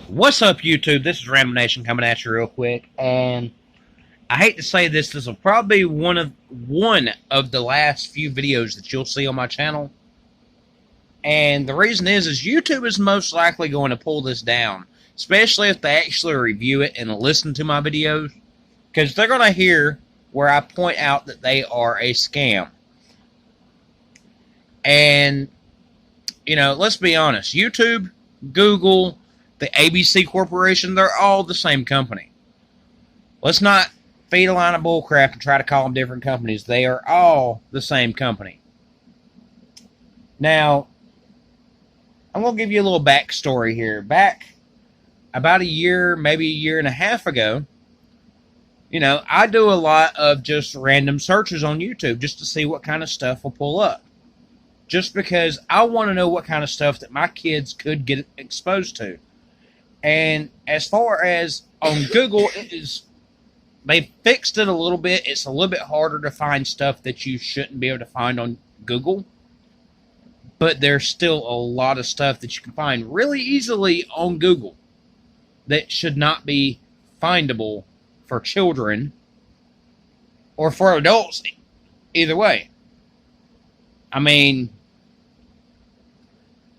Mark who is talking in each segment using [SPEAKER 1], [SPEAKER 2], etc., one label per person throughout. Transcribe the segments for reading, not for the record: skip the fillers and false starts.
[SPEAKER 1] What's up, YouTube? This is Random Nation coming at you real quick, and I hate to say this. This will probably be one of the last few videos that you'll see on my channel, and the reason is YouTube is most likely going to pull this down, especially if they actually review it and listen to my videos, because they're going to hear where I point out that they are a scam. And let's be honest, YouTube, Google, the ABC Corporation, they're all the same company. Let's not feed a line of bullcrap and try to call them different companies. They are all the same company. Now, I'm going to give you a little backstory here. Back about a year, maybe a year and a half ago, I do a lot of just random searches on YouTube just to see what kind of stuff will pull up. Just because I want to know what kind of stuff that my kids could get exposed to. And as far as on Google, they fixed it a little bit. It's a little bit harder to find stuff that you shouldn't be able to find on Google. But there's still a lot of stuff that you can find really easily on Google that should not be findable for children or for adults. Either way. I mean,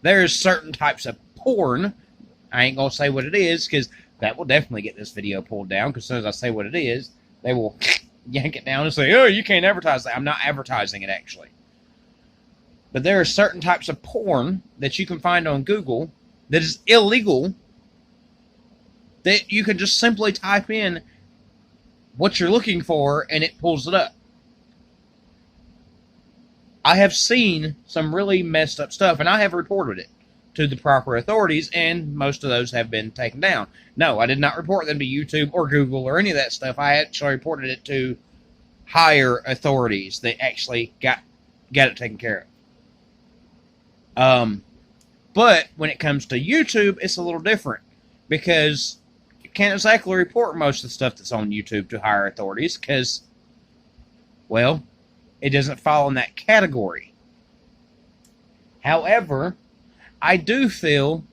[SPEAKER 1] there's certain types of porn. I ain't going to say what it is, because that will definitely get this video pulled down, because as soon as I say what it is, they will yank it down and say, oh, you can't advertise that. I'm not advertising it, actually. But there are certain types of porn that you can find on Google that is illegal, that you can just simply type in what you're looking for, and it pulls it up. I have seen some really messed up stuff, and I have reported it to the proper authorities, and most of those have been taken down. No, I did not report them to YouTube or Google or any of that stuff. I actually reported it to higher authorities that actually got it taken care of. But when it comes to YouTube, it's a little different, because you can't exactly report most of the stuff that's on YouTube to higher authorities, because, well, it doesn't fall in that category. However, I do feel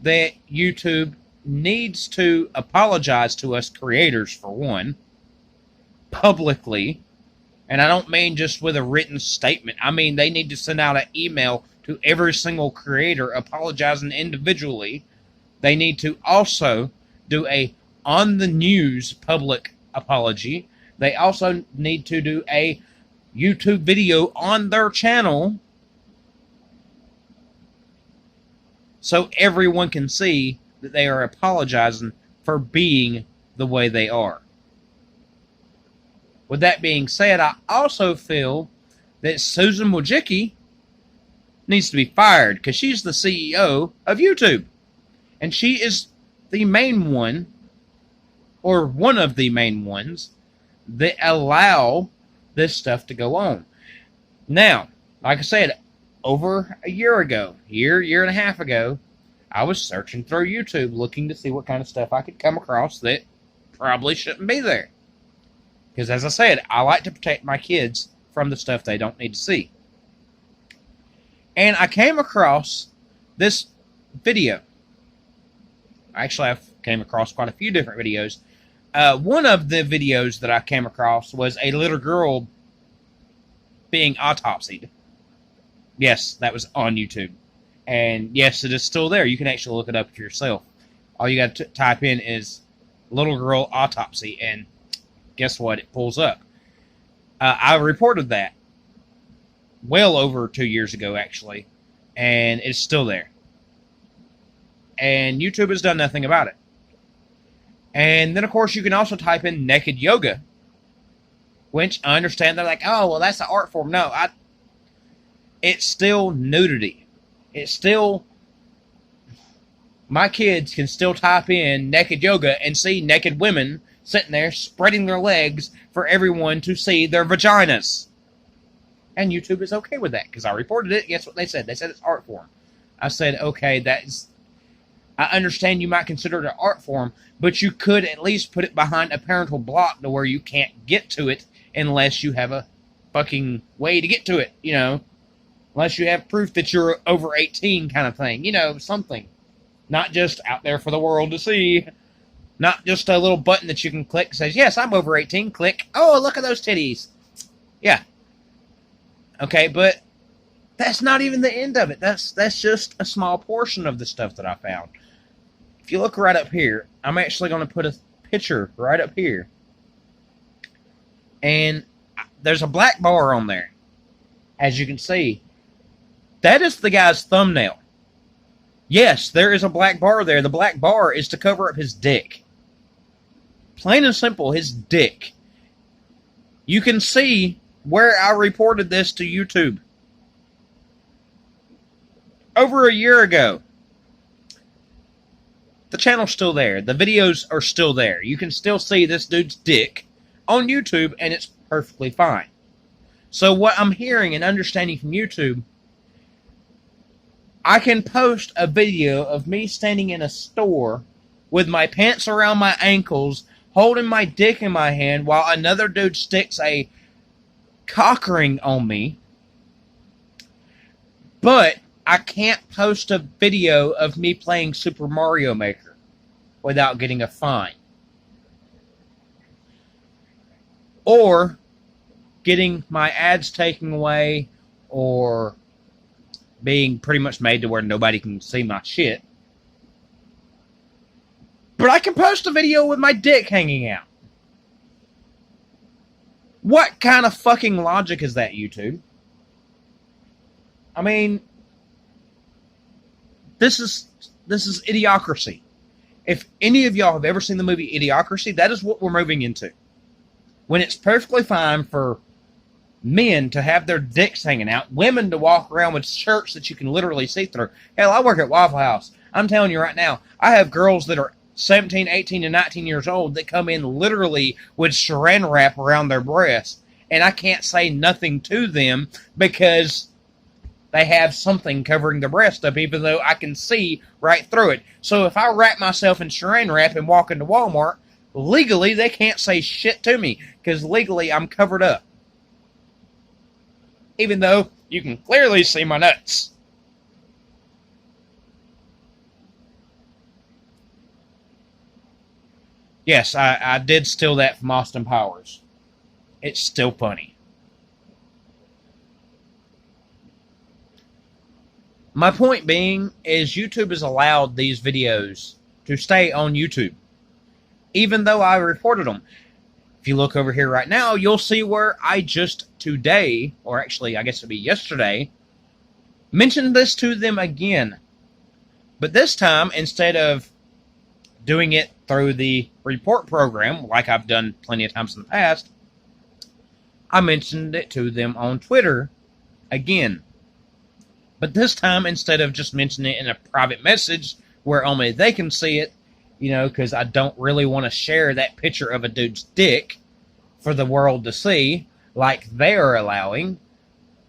[SPEAKER 1] that YouTube needs to apologize to us creators, for one, publicly. And I don't mean just with a written statement. I mean, they need to send out an email to every single creator apologizing individually. They need to also do a on the news public apology. They also need to do a YouTube video on their channel so everyone can see that they are apologizing for being the way they are. With that being said, I also feel that Susan Wojcicki needs to be fired, because she's the CEO of YouTube. And she is the main one, or one of the main ones, that allow this stuff to go on. Now, like I said, over a year ago, year and a half ago, I was searching through YouTube looking to see what kind of stuff I could come across that probably shouldn't be there. Because as I said, I like to protect my kids from the stuff they don't need to see. And I came across this video. Actually, I've came across quite a few different videos. One of the videos that I came across was a little girl being autopsied. Yes, that was on YouTube. And yes, it is still there. You can actually look it up for yourself. All you got to type in is little girl autopsy, and guess what? It pulls up. I reported that well over 2 years ago, actually, and it's still there. And YouTube has done nothing about it. And then, of course, you can also type in naked yoga, which I understand they're like, oh, well, that's an art form. No, it's still nudity. It's still, my kids can still type in naked yoga and see naked women sitting there spreading their legs for everyone to see their vaginas. And YouTube is okay with that, because I reported it. Guess what they said? They said it's art form. I said, okay, I understand you might consider it an art form, but you could at least put it behind a parental block to where you can't get to it unless you have a fucking way to get to it, Unless you have proof that you're over 18 kind of thing. Something. Not just out there for the world to see. Not just a little button that you can click that says, yes, I'm over 18. Click. Oh, look at those titties. Yeah. Okay, but that's not even the end of it. That's just a small portion of the stuff that I found. If you look right up here, I'm actually going to put a picture right up here. And there's a black bar on there. As you can see, that is the guy's thumbnail. Yes, there is a black bar there. The black bar is to cover up his dick. Plain and simple, his dick. You can see where I reported this to YouTube. Over a year ago. The channel's still there. The videos are still there. You can still see this dude's dick on YouTube, and it's perfectly fine. So what I'm hearing and understanding from YouTube, I can post a video of me standing in a store with my pants around my ankles, holding my dick in my hand, while another dude sticks a cock ring on me. But I can't post a video of me playing Super Mario Maker without getting a fine. Or getting my ads taken away, or being pretty much made to where nobody can see my shit. But I can post a video with my dick hanging out. What kind of fucking logic is that, YouTube? I mean, this is Idiocracy. If any of y'all have ever seen the movie Idiocracy, that is what we're moving into. When it's perfectly fine for men to have their dicks hanging out, women to walk around with shirts that you can literally see through. Hell, I work at Waffle House. I'm telling you right now, I have girls that are 17, 18, and 19 years old that come in literally with saran wrap around their breasts, and I can't say nothing to them because they have something covering their breast up, even though I can see right through it. So if I wrap myself in saran wrap and walk into Walmart, legally they can't say shit to me because legally I'm covered up. Even though you can clearly see my nuts. Yes, I did steal that from Austin Powers. It's still funny. My point being is YouTube has allowed these videos to stay on YouTube, even though I reported them. If you look over here right now, you'll see where I just today, or actually I guess it'd be yesterday, mentioned this to them again. But this time, instead of doing it through the report program, like I've done plenty of times in the past, I mentioned it to them on Twitter again. But this time, instead of just mentioning it in a private message where only they can see it, you know, because I don't really want to share that picture of a dude's dick for the world to see, like they're allowing.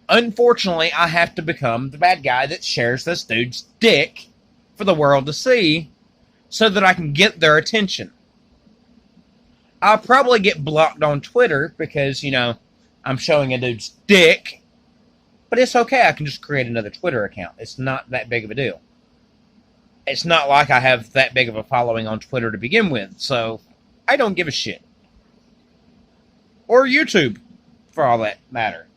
[SPEAKER 1] Unfortunately, I have to become the bad guy that shares this dude's dick for the world to see so that I can get their attention. I'll probably get blocked on Twitter because, you know, I'm showing a dude's dick. But it's okay, I can just create another Twitter account. It's not that big of a deal. It's not like I have that big of a following on Twitter to begin with, so I don't give a shit. Or YouTube, for all that matter.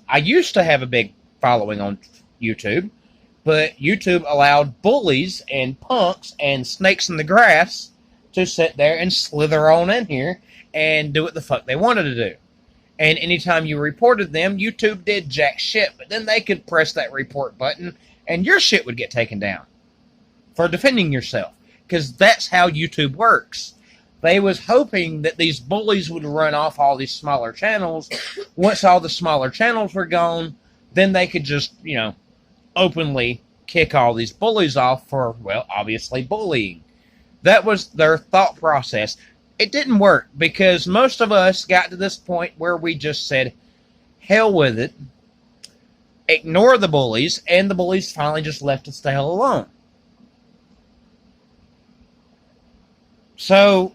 [SPEAKER 1] I used to have a big following on YouTube, but YouTube allowed bullies and punks and snakes in the grass to sit there and slither on in here and do what the fuck they wanted to do. And anytime you reported them, YouTube did jack shit, but then they could press that report button and your shit would get taken down for defending yourself. Because that's how YouTube works. They was hoping that these bullies would run off all these smaller channels. Once all the smaller channels were gone, then they could just, you know, openly kick all these bullies off for, well, obviously bullying. That was their thought process. It didn't work because most of us got to this point where we just said, hell with it, ignore the bullies, and the bullies finally just left us the hell alone. So,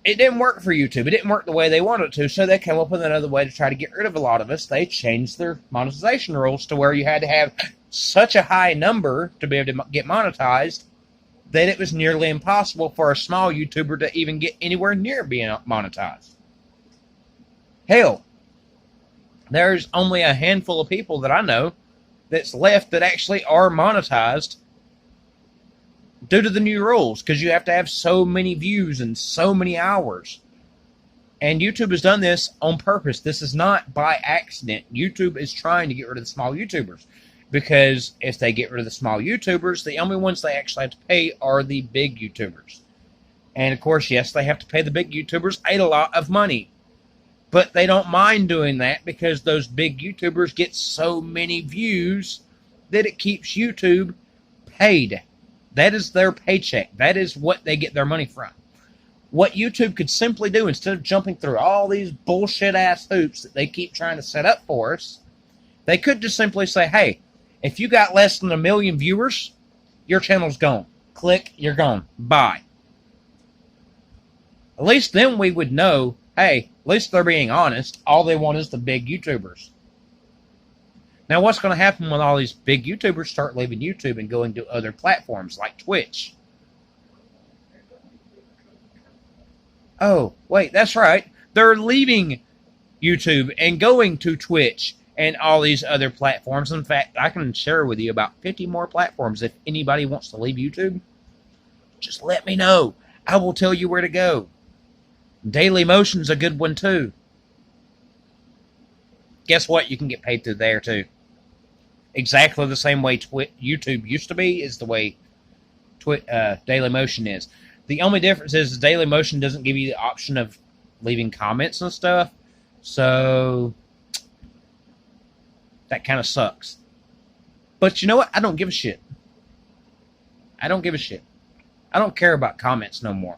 [SPEAKER 1] it didn't work for YouTube. It didn't work the way they wanted it to, so they came up with another way to try to get rid of a lot of us. They changed their monetization rules to where you had to have such a high number to be able to get monetized that it was nearly impossible for a small YouTuber to even get anywhere near being monetized. Hell, there's only a handful of people that I know that's left that actually are monetized due to the new rules, because you have to have so many views and so many hours. And YouTube has done this on purpose. This is not by accident. YouTube is trying to get rid of the small YouTubers, because if they get rid of the small YouTubers, the only ones they actually have to pay are the big YouTubers. And of course, yes, they have to pay the big YouTubers a lot of money. But they don't mind doing that because those big YouTubers get so many views that it keeps YouTube paid. That is their paycheck. That is what they get their money from. What YouTube could simply do, instead of jumping through all these bullshit-ass hoops that they keep trying to set up for us, they could just simply say, hey, if you got less than 1 million viewers, your channel's gone. Click, you're gone. Bye. At least then we would know, hey, at least they're being honest. All they want is the big YouTubers. Now, what's going to happen when all these big YouTubers start leaving YouTube and going to other platforms like Twitch? Oh, wait, that's right. They're leaving YouTube and going to Twitch and all these other platforms. In fact, I can share with you about 50 more platforms. If anybody wants to leave YouTube, just let me know. I will tell you where to go. Daily Motion's a good one, too. Guess what? You can get paid through there, too. Exactly the same way YouTube used to be is the way Daily Motion is. The only difference is Daily Motion doesn't give you the option of leaving comments and stuff. So that kind of sucks. But you know what? I don't give a shit. I don't give a shit. I don't care about comments no more.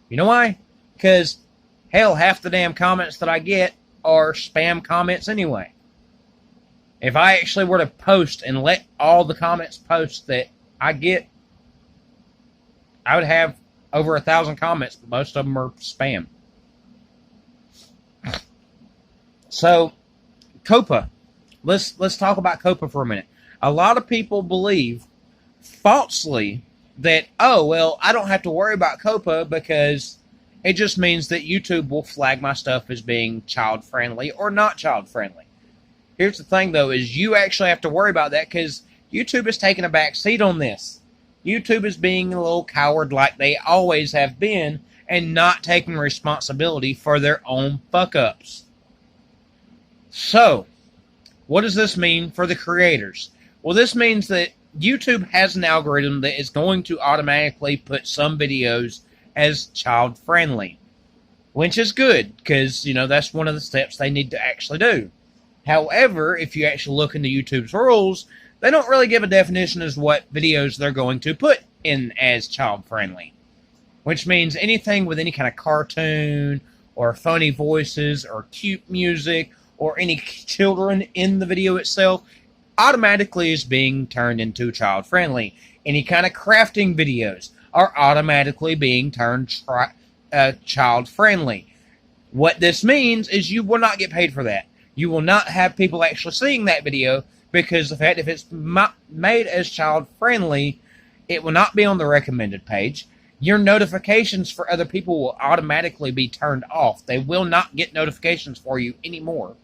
[SPEAKER 1] You know why? Because, hell, half the damn comments that I get are spam comments anyway. If I actually were to post and let all the comments post that I get, I would have over 1,000 comments, but most of them are spam. So, COPA. Let's talk about COPA for a minute. A lot of people believe, falsely, that, oh, well, I don't have to worry about COPA because it just means that YouTube will flag my stuff as being child-friendly or not child-friendly. Here's the thing, though, is you actually have to worry about that because YouTube is taking a back seat on this. YouTube is being a little coward like they always have been and not taking responsibility for their own fuck-ups. So, what does this mean for the creators? Well, this means that YouTube has an algorithm that is going to automatically put some videos as child-friendly, which is good because, you know, that's one of the steps they need to actually do. However, if you actually look into YouTube's rules, they don't really give a definition as what videos they're going to put in as child-friendly, which means anything with any kind of cartoon or funny voices or cute music or any children in the video itself automatically is being turned into child-friendly. Any kind of crafting videos are automatically being turned child-friendly. What this means is you will not get paid for that. You will not have people actually seeing that video because the fact if it's made as child-friendly, it will not be on the recommended page. Your notifications for other people will automatically be turned off. They will not get notifications for you anymore.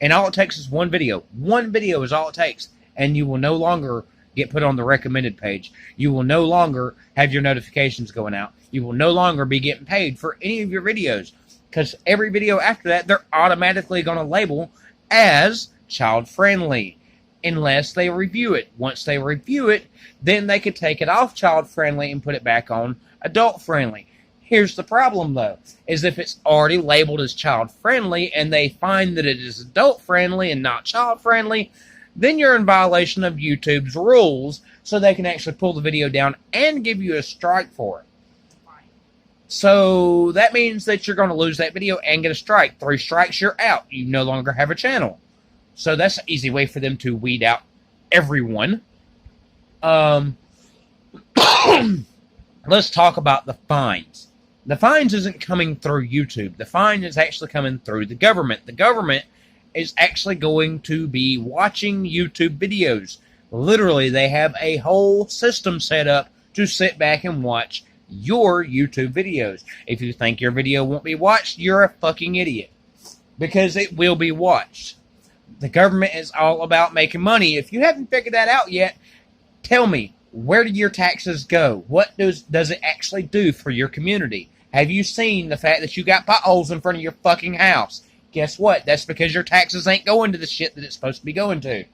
[SPEAKER 1] And all it takes is one video. One video is all it takes. And you will no longer get put on the recommended page. You will no longer have your notifications going out. You will no longer be getting paid for any of your videos. Because every video after that, they're automatically going to label as child-friendly. Unless they review it. Once they review it, then they could take it off child-friendly and put it back on adult-friendly. Here's the problem, though, is if it's already labeled as child-friendly and they find that it is adult-friendly and not child-friendly, then you're in violation of YouTube's rules, so they can actually pull the video down and give you a strike for it. So that means that you're going to lose that video and get a strike. 3 strikes, you're out. You no longer have a channel. So that's an easy way for them to weed out everyone. Let's talk about the fines. The fines isn't coming through YouTube. The fine is actually coming through the government. The government is actually going to be watching YouTube videos. Literally, they have a whole system set up to sit back and watch your YouTube videos. If you think your video won't be watched, you're a fucking idiot. Because it will be watched. The government is all about making money. If you haven't figured that out yet, tell me, where do your taxes go? What does it actually do for your community? Have you seen the fact that you got potholes in front of your fucking house? Guess what? That's because your taxes ain't going to the shit that it's supposed to be going to.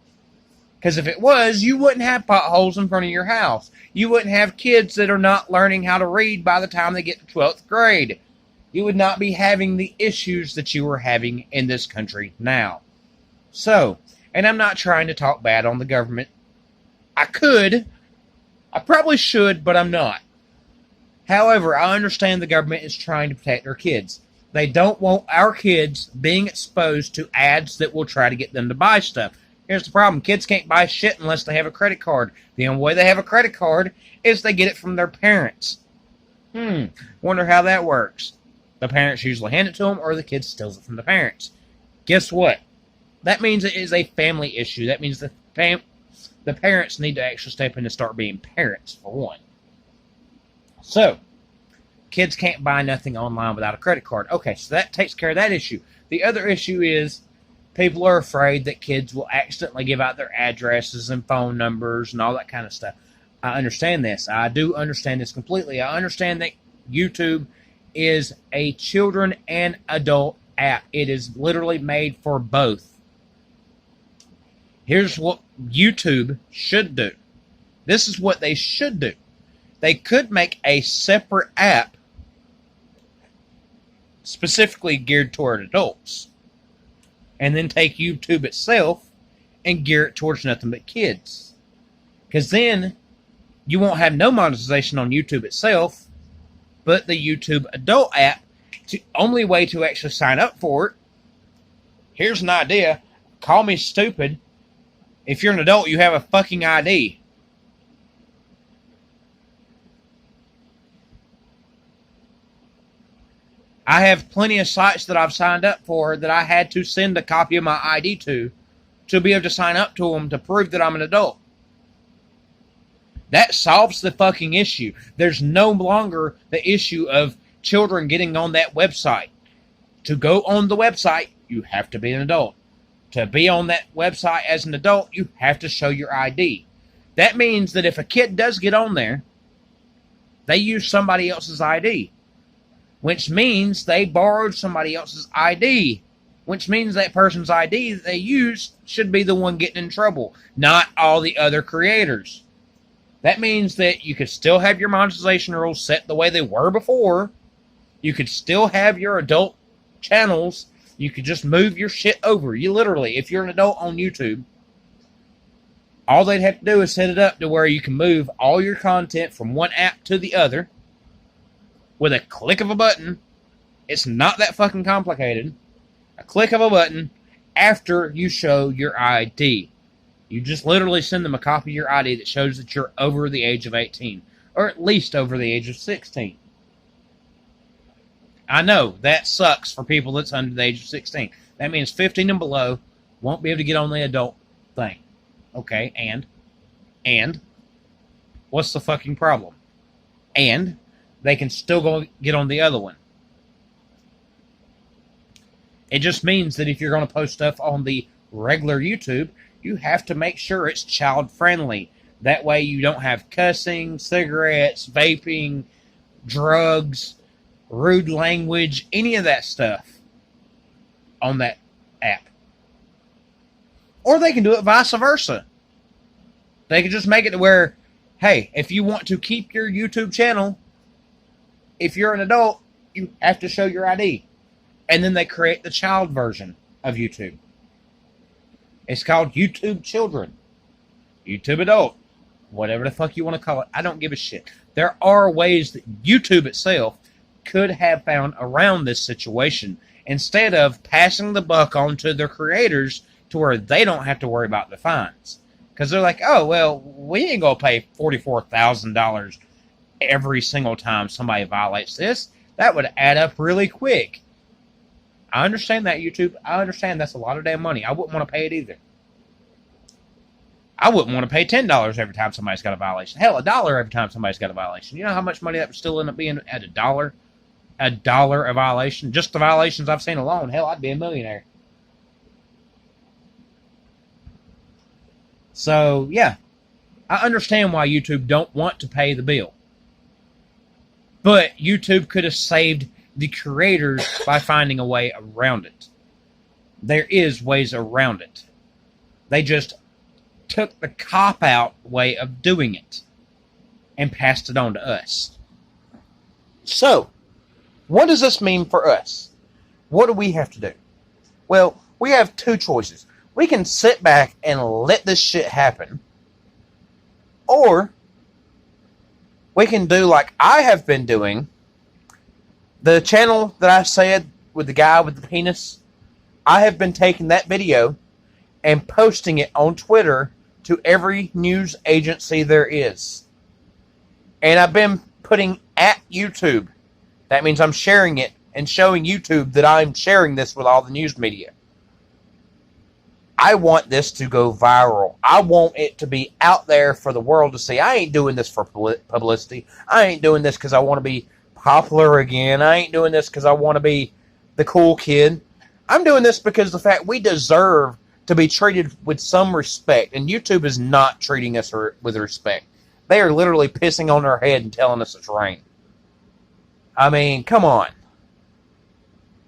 [SPEAKER 1] Because if it was, you wouldn't have potholes in front of your house. You wouldn't have kids that are not learning how to read by the time they get to 12th grade. You would not be having the issues that you are having in this country now. So, and I'm not trying to talk bad on the government. I could. I probably should, but I'm not. However, I understand the government is trying to protect their kids. They don't want our kids being exposed to ads that will try to get them to buy stuff. Here's the problem. Kids can't buy shit unless they have a credit card. The only way they have a credit card is they get it from their parents. Wonder how that works. The parents usually hand it to them, or the kid steals it from the parents. Guess what? That means it is a family issue. That means the parents need to actually step in and start being parents, for one. So, kids can't buy nothing online without a credit card. Okay, so that takes care of that issue. The other issue is people are afraid that kids will accidentally give out their addresses and phone numbers and all that kind of stuff. I understand this. I do understand this completely. I understand that YouTube is a children and adult app. It is literally made for both. Here's what YouTube should do. This is what they should do. They could make a separate app specifically geared toward adults, and then take YouTube itself and gear it towards nothing but kids. Because then you won't have no monetization on YouTube itself, but the YouTube adult app. The only way to actually sign up for it, here's an idea. Call me stupid. If you're an adult, you have a fucking ID. I have plenty of sites that I've signed up for that I had to send a copy of my ID to be able to sign up to them to prove that I'm an adult. That solves the fucking issue. There's no longer the issue of children getting on that website. To go on the website, you have to be an adult. To be on that website as an adult, you have to show your ID. That means that if a kid does get on there, they use somebody else's ID. Which means they borrowed somebody else's ID. Which means that person's ID that they used should be the one getting in trouble, not all the other creators. That means that you could still have your monetization rules set the way they were before. You could still have your adult channels. You could just move your shit over. You literally, if you're an adult on YouTube, all they'd have to do is set it up to where you can move all your content from one app to the other with a click of a button. It's not that fucking complicated. A click of a button after you show your ID. You just literally send them a copy of your ID that shows that you're over the age of 18. Or at least over the age of 16. I know, that sucks for people that's under the age of 16. That means 15 and below won't be able to get on the adult thing. Okay, and what's the fucking problem? And they can still go get on the other one. It just means that if you're going to post stuff on the regular YouTube, you have to make sure it's child-friendly. That way you don't have cussing, cigarettes, vaping, drugs, rude language, any of that stuff on that app. Or they can do it vice versa. They can just make it to where, hey, if you want to keep your YouTube channel, if you're an adult, you have to show your ID. And then they create the child version of YouTube. It's called YouTube Children. YouTube Adult. Whatever the fuck you want to call it. I don't give a shit. There are ways that YouTube itself could have found around this situation instead of passing the buck on to their creators to where they don't have to worry about the fines. Because they're like, oh, well, we ain't going to pay $44,000 every single time somebody violates this. That would add up really quick. I understand that, YouTube. I understand that's a lot of damn money. I wouldn't want to pay it either. I wouldn't want to pay $10 every time somebody's got a violation. Hell, $1 every time somebody's got a violation. You know how much money that would still end up being at $1? $1 a violation? Just the violations I've seen alone. Hell, I'd be a millionaire. So, yeah. I understand why YouTube don't want to pay the bill. But YouTube could have saved the creators by finding a way around it. There is ways around it. They just took the cop-out way of doing it and passed it on to us. So, what does this mean for us? What do we have to do? Well, we have two choices. We can sit back and let this shit happen, or we can do like I have been doing. The channel that I said with the guy with the penis, I have been taking that video and posting it on Twitter to every news agency there is. And I've been putting at YouTube. That means I'm sharing it and showing YouTube that I'm sharing this with all the news media. I want this to go viral. I want it to be out there for the world to see. I ain't doing this for publicity. I ain't doing this because I want to be popular again. I ain't doing this because I want to be the cool kid. I'm doing this because the fact we deserve to be treated with some respect. And YouTube is not treating us with respect. They are literally pissing on our head and telling us it's rain. I mean, come on.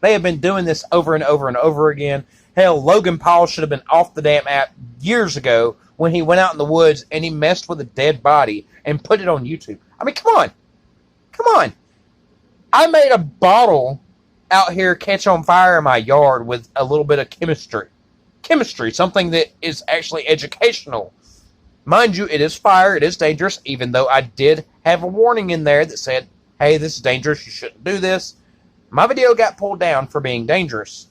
[SPEAKER 1] They have been doing this over and over and over again. Hell, Logan Paul should have been off the damn app years ago when he went out in the woods and he messed with a dead body and put it on YouTube. I mean, come on. Come on. I made a bottle out here catch on fire in my yard with a little bit of chemistry. Chemistry, something that is actually educational. Mind you, it is fire, it is dangerous, even though I did have a warning in there that said, hey, this is dangerous, you shouldn't do this. My video got pulled down for being dangerous.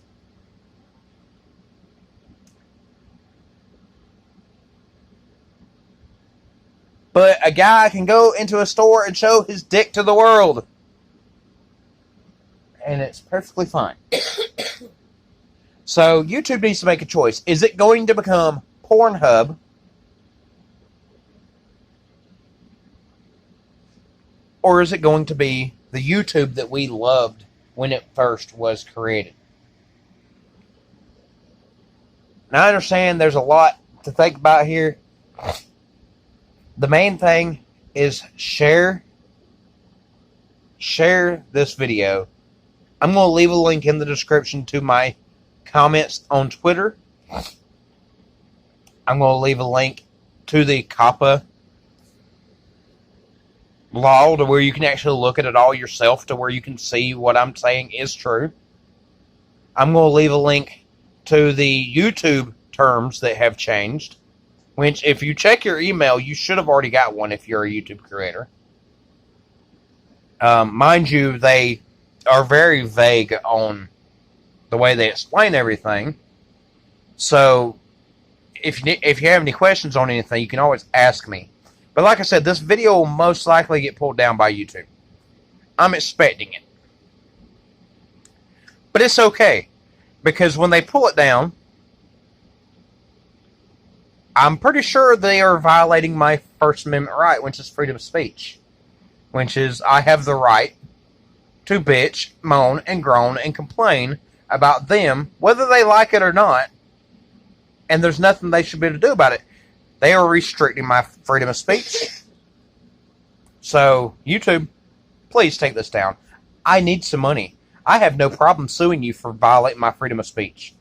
[SPEAKER 1] But a guy can go into a store and show his dick to the world. And it's perfectly fine. So, YouTube needs to make a choice. Is it going to become Pornhub? Or is it going to be the YouTube that we loved when it first was created? Now, I understand there's a lot to think about here. The main thing is share this video. I'm going to leave a link in the description to my comments on Twitter. I'm going to leave a link to the COPPA law to where you can actually look at it all yourself, to where you can see what I'm saying is true. I'm going to leave a link to the YouTube terms that have changed, which if you check your email, you should have already got one if you're a YouTube creator. Mind you, they are very vague on the way they explain everything. So, if you have any questions on anything, you can always ask me. But like I said, this video will most likely get pulled down by YouTube. I'm expecting it. But it's okay, because when they pull it down, I'm pretty sure they are violating my First Amendment right, which is freedom of speech. Which is, I have the right to bitch, moan, and groan, and complain about them, whether they like it or not, and there's nothing they should be able to do about it. They are restricting my freedom of speech. So, YouTube, please take this down. I need some money. I have no problem suing you for violating my freedom of speech.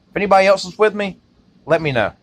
[SPEAKER 1] If anybody else is with me, let me know.